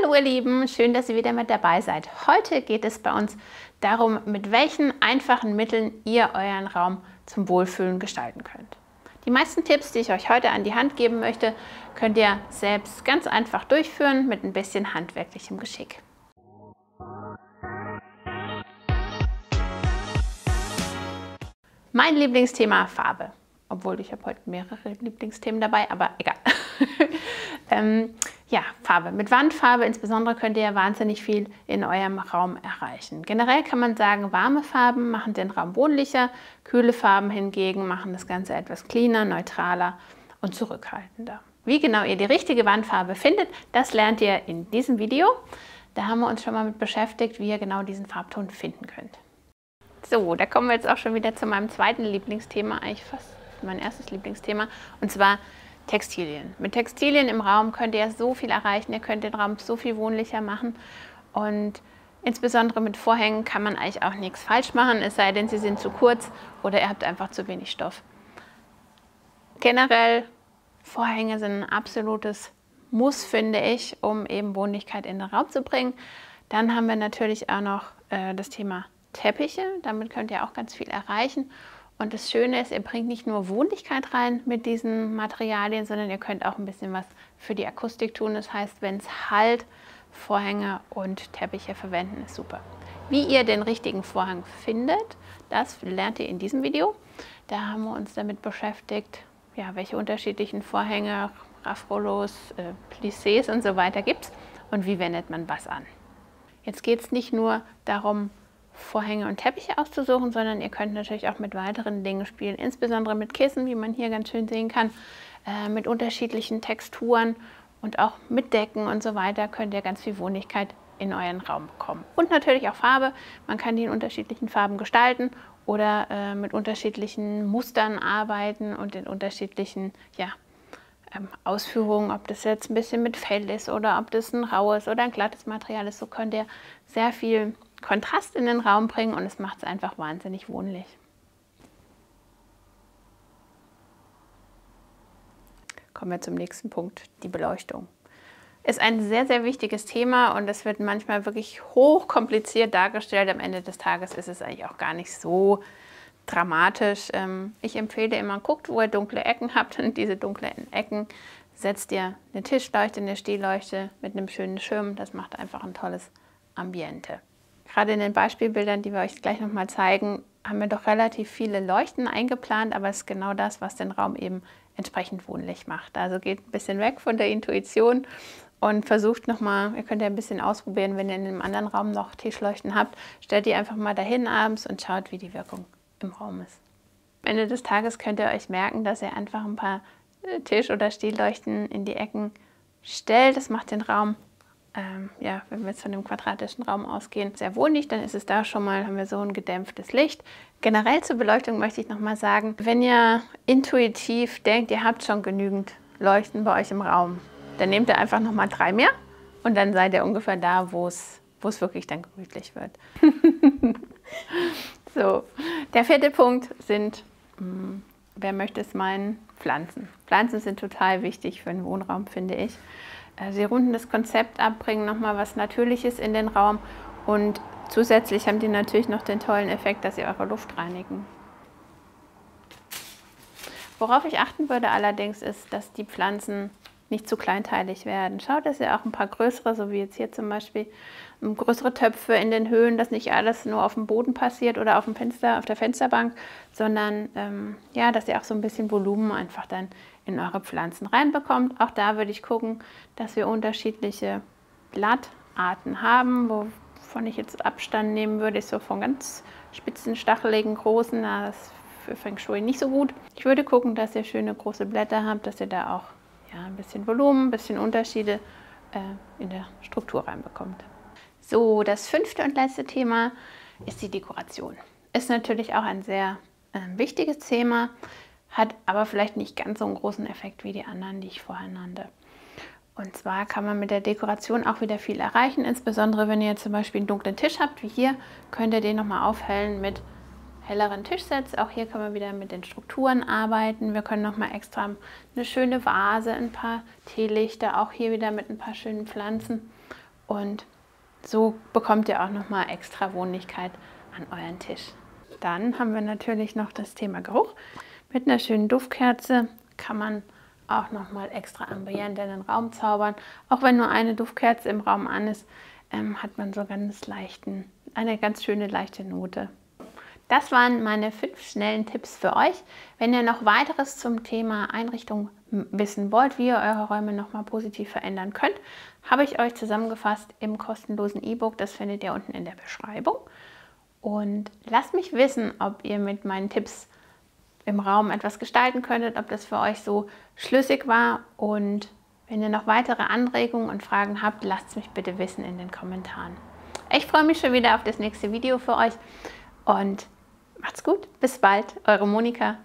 Hallo ihr Lieben, schön, dass ihr wieder mit dabei seid. Heute geht es bei uns darum, mit welchen einfachen Mitteln ihr euren Raum zum Wohlfühlen gestalten könnt. Die meisten Tipps, die ich euch heute an die Hand geben möchte, könnt ihr selbst ganz einfach durchführen mit ein bisschen handwerklichem Geschick. Mein Lieblingsthema Farbe. Obwohl, ich habe heute mehrere Lieblingsthemen dabei, aber egal. Ja, Farbe. Mit Wandfarbe insbesondere könnt ihr ja wahnsinnig viel in eurem Raum erreichen. Generell kann man sagen, warme Farben machen den Raum wohnlicher, kühle Farben hingegen machen das Ganze etwas cleaner, neutraler und zurückhaltender. Wie genau ihr die richtige Wandfarbe findet, das lernt ihr in diesem Video. Da haben wir uns schon mal mit beschäftigt, wie ihr genau diesen Farbton finden könnt. So, da kommen wir jetzt auch schon wieder zu meinem zweiten Lieblingsthema, eigentlich fast mein erstes Lieblingsthema, und zwar Textilien. Mit Textilien im Raum könnt ihr so viel erreichen, ihr könnt den Raum so viel wohnlicher machen und insbesondere mit Vorhängen kann man eigentlich auch nichts falsch machen, es sei denn, sie sind zu kurz oder ihr habt einfach zu wenig Stoff. Generell, Vorhänge sind ein absolutes Muss, finde ich, um eben Wohnlichkeit in den Raum zu bringen. Dann haben wir natürlich auch noch das Thema Teppiche, damit könnt ihr auch ganz viel erreichen. Und das Schöne ist, ihr bringt nicht nur Wohnlichkeit rein mit diesen Materialien, sondern ihr könnt auch ein bisschen was für die Akustik tun. Das heißt, wenn es halt, Vorhänge und Teppiche verwenden, ist super. Wie ihr den richtigen Vorhang findet, das lernt ihr in diesem Video. Da haben wir uns damit beschäftigt, ja, welche unterschiedlichen Vorhänge, Raffrollos, Plissés und so weiter gibt es und wie wendet man was an. Jetzt geht es nicht nur darum, Vorhänge und Teppiche auszusuchen, sondern ihr könnt natürlich auch mit weiteren Dingen spielen, insbesondere mit Kissen, wie man hier ganz schön sehen kann, mit unterschiedlichen Texturen und auch mit Decken und so weiter könnt ihr ganz viel Wohnlichkeit in euren Raum bekommen. Und natürlich auch Farbe, man kann die in unterschiedlichen Farben gestalten oder mit unterschiedlichen Mustern arbeiten und in unterschiedlichen Ausführungen, ob das jetzt ein bisschen mit Fell ist oder ob das ein raues oder ein glattes Material ist, so könnt ihr sehr viel Kontrast in den Raum bringen und es macht es einfach wahnsinnig wohnlich. Kommen wir zum nächsten Punkt, die Beleuchtung. Ist ein sehr, sehr wichtiges Thema und es wird manchmal wirklich hochkompliziert dargestellt. Am Ende des Tages ist es eigentlich auch gar nicht so dramatisch. Ich empfehle immer, guckt, wo ihr dunkle Ecken habt und diese dunklen Ecken setzt ihr eine Tischleuchte, eine Stehleuchte mit einem schönen Schirm. Das macht einfach ein tolles Ambiente. Gerade in den Beispielbildern, die wir euch gleich nochmal zeigen, haben wir doch relativ viele Leuchten eingeplant, aber es ist genau das, was den Raum eben entsprechend wohnlich macht. Also geht ein bisschen weg von der Intuition und versucht nochmal, ihr könnt ja ein bisschen ausprobieren, wenn ihr in einem anderen Raum noch Tischleuchten habt, stellt die einfach mal dahin abends und schaut, wie die Wirkung im Raum ist. Am Ende des Tages könnt ihr euch merken, dass ihr einfach ein paar Tisch- oder Stehleuchten in die Ecken stellt. Das macht den Raum, ja, wenn wir jetzt von dem quadratischen Raum ausgehen, sehr wohnlich, dann ist es da schon mal, haben wir so ein gedämpftes Licht. Generell zur Beleuchtung möchte ich nochmal sagen, wenn ihr intuitiv denkt, ihr habt schon genügend Leuchten bei euch im Raum, dann nehmt ihr einfach nochmal 3 mehr und dann seid ihr ungefähr da, wo es wirklich dann gemütlich wird. So, der 4. Punkt sind, wer möchte es meinen, Pflanzen. Pflanzen sind total wichtig für einen Wohnraum, finde ich. Sie runden das Konzept ab, bringen nochmal was Natürliches in den Raum und zusätzlich haben die natürlich noch den tollen Effekt, dass sie eure Luft reinigen. Worauf ich achten würde allerdings ist, dass die Pflanzen nicht zu kleinteilig werden. Schaut, dass ihr auch ein paar größere, so wie jetzt hier zum Beispiel, größere Töpfe in den Höhen, dass nicht alles nur auf dem Boden passiert oder auf dem Fenster, auf der Fensterbank, sondern ja, dass ihr auch so ein bisschen Volumen einfach dann in eure Pflanzen reinbekommt. Auch da würde ich gucken, dass wir unterschiedliche Blattarten haben, wovon ich jetzt Abstand nehmen würde, ist so von ganz spitzen, stacheligen, großen, das ist für Feng Shui nicht so gut. Ich würde gucken, dass ihr schöne große Blätter habt, dass ihr da auch ein bisschen Volumen, ein bisschen Unterschiede in der Struktur reinbekommt. So, das 5. und letzte Thema ist die Dekoration. Ist natürlich auch ein sehr wichtiges Thema, hat aber vielleicht nicht ganz so einen großen Effekt wie die anderen, die ich vorher nannte. Und zwar kann man mit der Dekoration auch wieder viel erreichen, insbesondere wenn ihr zum Beispiel einen dunklen Tisch habt, wie hier, könnt ihr den nochmal aufhellen mit helleren Tischsets. Auch hier können wir wieder mit den Strukturen arbeiten. Wir können nochmal extra eine schöne Vase, ein paar Teelichter, auch hier wieder mit ein paar schönen Pflanzen. und so bekommt ihr auch nochmal extra Wohnlichkeit an euren Tisch. Dann haben wir natürlich noch das Thema Geruch. Mit einer schönen Duftkerze kann man auch nochmal extra Ambiente in den Raum zaubern. Auch wenn nur eine Duftkerze im Raum an ist, hat man so eine ganz schöne leichte Note. Das waren meine 5 schnellen Tipps für euch. Wenn ihr noch weiteres zum Thema Einrichtung wissen wollt, wie ihr eure Räume nochmal positiv verändern könnt, habe ich euch zusammengefasst im kostenlosen E-Book. Das findet ihr unten in der Beschreibung. Und lasst mich wissen, ob ihr mit meinen Tipps im Raum etwas gestalten könntet, ob das für euch so schlüssig war. Und wenn ihr noch weitere Anregungen und Fragen habt, lasst es mich bitte wissen in den Kommentaren. Ich freue mich schon wieder auf das nächste Video für euch und macht's gut. Bis bald, eure Monika.